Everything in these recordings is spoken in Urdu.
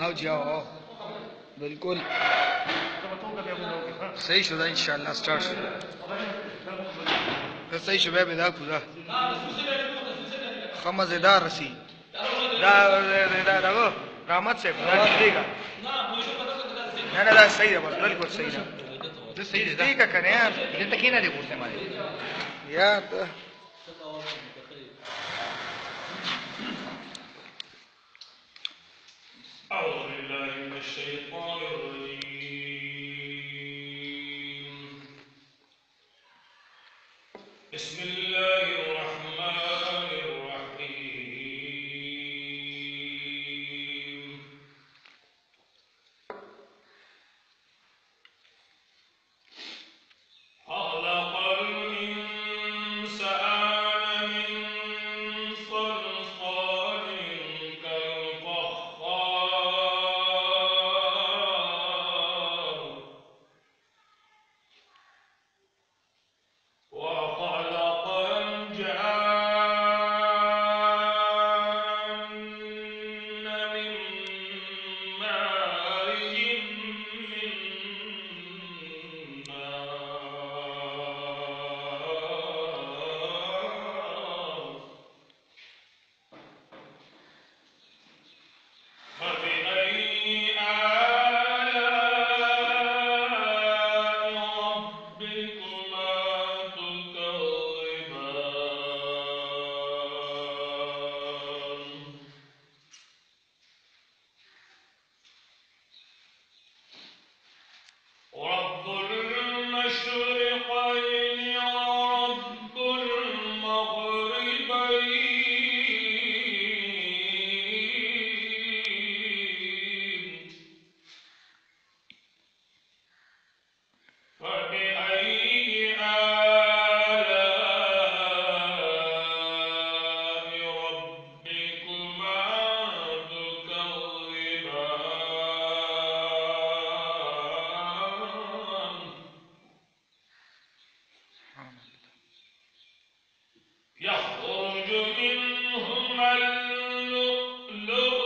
آؤ جی آؤ بالکل صحیح شدہ انشاءاللہ سٹارٹ شدہ صحیح شبہ بیدا کھوزا خمز دار رسی دا رحمت سے خدا دے گا نا نا دا صحیح ہے بس بالکل صحیح ہے ٹھیک ہے کریں یار یہ تکینہ دے پوچھتے ہمارے یار أعوذ بالله من الشيطان الرجيم بسم الله الرحمن الرحيم خلق الإنسان من صلصال كالفخار وخلق الجان من مارج من نار فبأي آلاء ربكما تكذبان رب المشرقين ورب المغربين فبأي آلاء ربكما تكذبان يخرج منهما اللؤلؤ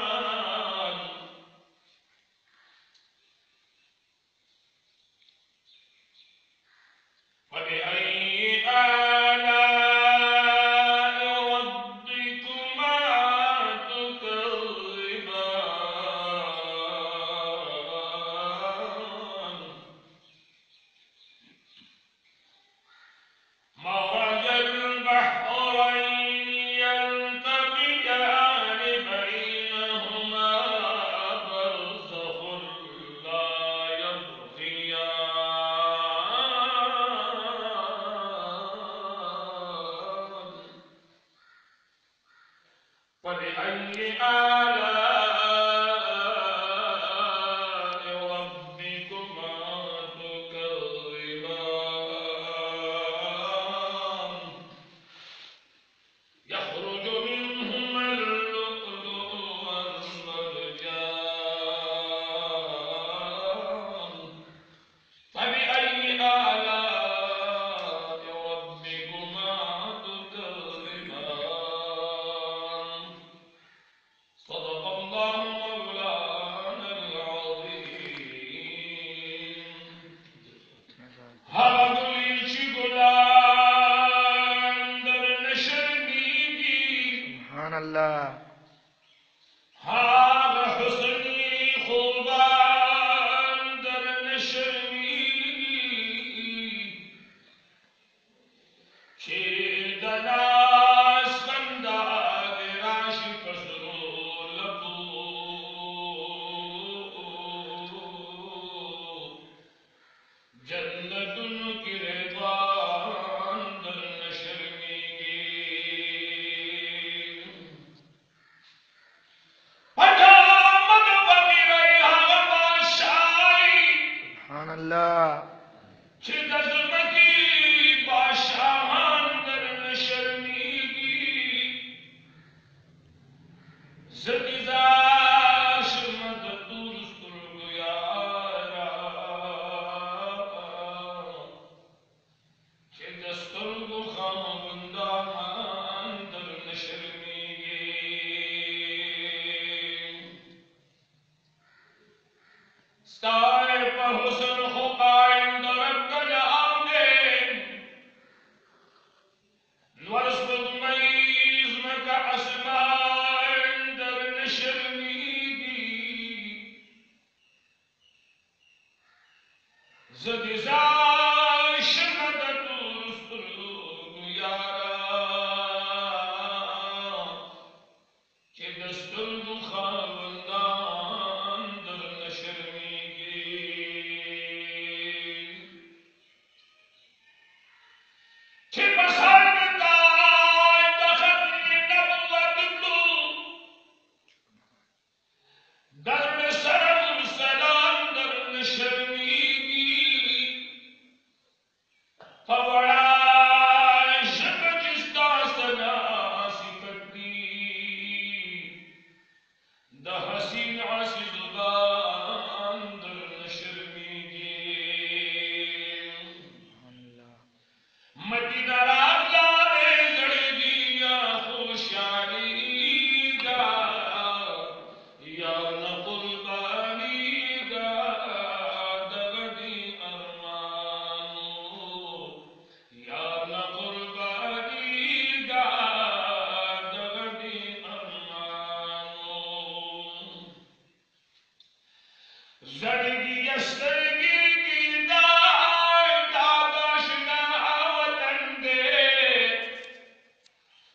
والمرجان فبأي آلاء ربكما تكذبان ستائے پہ حسن خو قائم درک جہانگے نورس بگمیز مکہ اسمائن در نشرمیگی زدزای شمدت رسول یارا کہ دستل خاوندان در نشرمیگی کہ بسر دائی دخل نبوت دلو در سرم سلام در نشرمیگی فوڑا شب جستا سنا سکتی دا حسین عاسی زبان در نشرمیگی مدینہ راغلہ زڑگیہ خوشحالیگہ یا قربانیگہ دغدی ارمانو یا قربانیگہ دغدی ارمانو زڑگیہ زڑگی کی دائی داداشنا وطن دے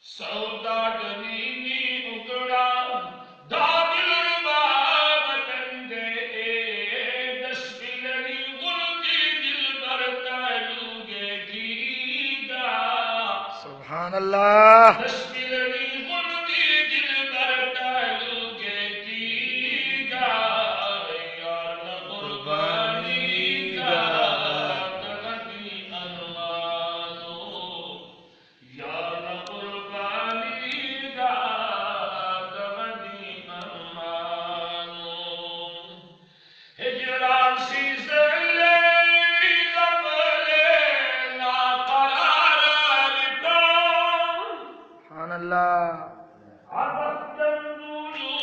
سودا ڈنینی اکڑا دادل ربا وطن دے دسپلنی غلطی دل برتا لوگے کی دا سبحان اللہ. دسپلنی غلطی دل برتا لوگے کی دا یار قربانی دا دغدی ارمانو یار قربانی دا دغدی ارمانو ہجران سی زلے قبلے ناقرار رکھا سبحان اللہ. عبد الدولو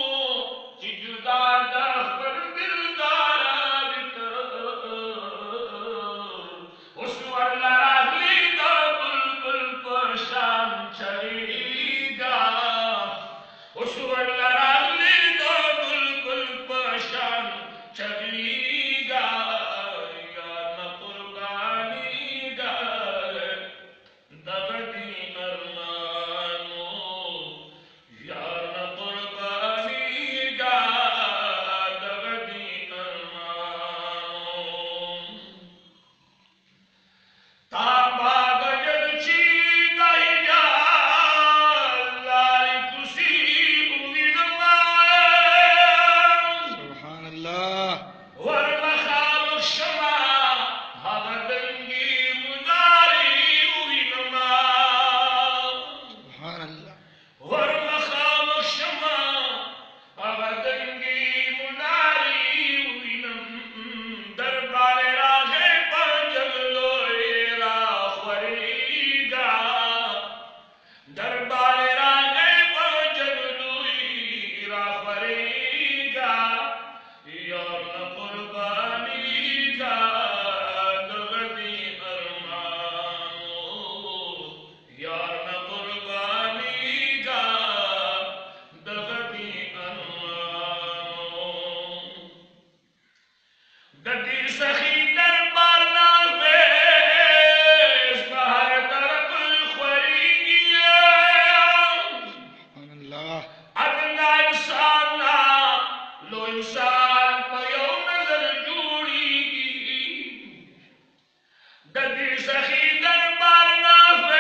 جدا دخل دلدارا بکر اسور لراغلی دا بلبل پشام چلیگا اسور لراغلی دا بلبل پشام چلیگا یا قربانی دا دغدی ارمانو یا قربانی دا دغدی ارمانو تابا گجل چی دائی جا لاری کسی ہوئی نمائے سبحان اللہ. ورمخال شما حغدنگی مداری ہوئی نمائے سبحان اللہ. ورمخال شما حغدنگی مداری ہوئی نم دربار راغے پنجلوئے راخوریگا دربار راغے پنجلوئے راخوریگا یار قربانی دا دغدی ارمانو یار قربانی دا دغدی ارمانو ددی سخی دربار نافذ بہر طرف خوریگی سبحان اللہ. ادنا انسان لو انسان پیو نظر جوڑی ددی سخی دربار نافذ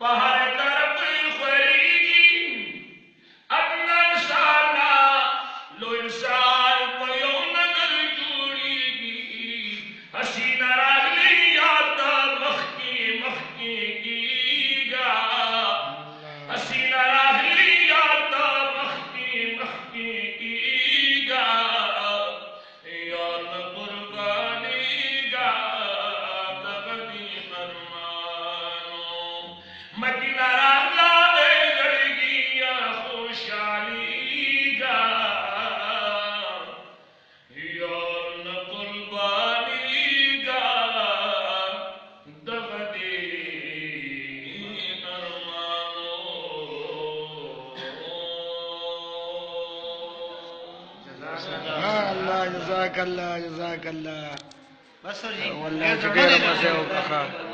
پہر طرف خوریگی ادنا انسان لو انسان پیو نظر جوڑی حسین راغلی یادا مخکی مخکی کی گا حسین راغلی یادا مخکی مخکی کی گا یار قربانی گا دغدی ارمانو مدینہ راغلہ زڑگیہ خوشحالیگہ جزاک اللہ جزاک اللہ بس سر جی والله چې ډېره مزه وکړه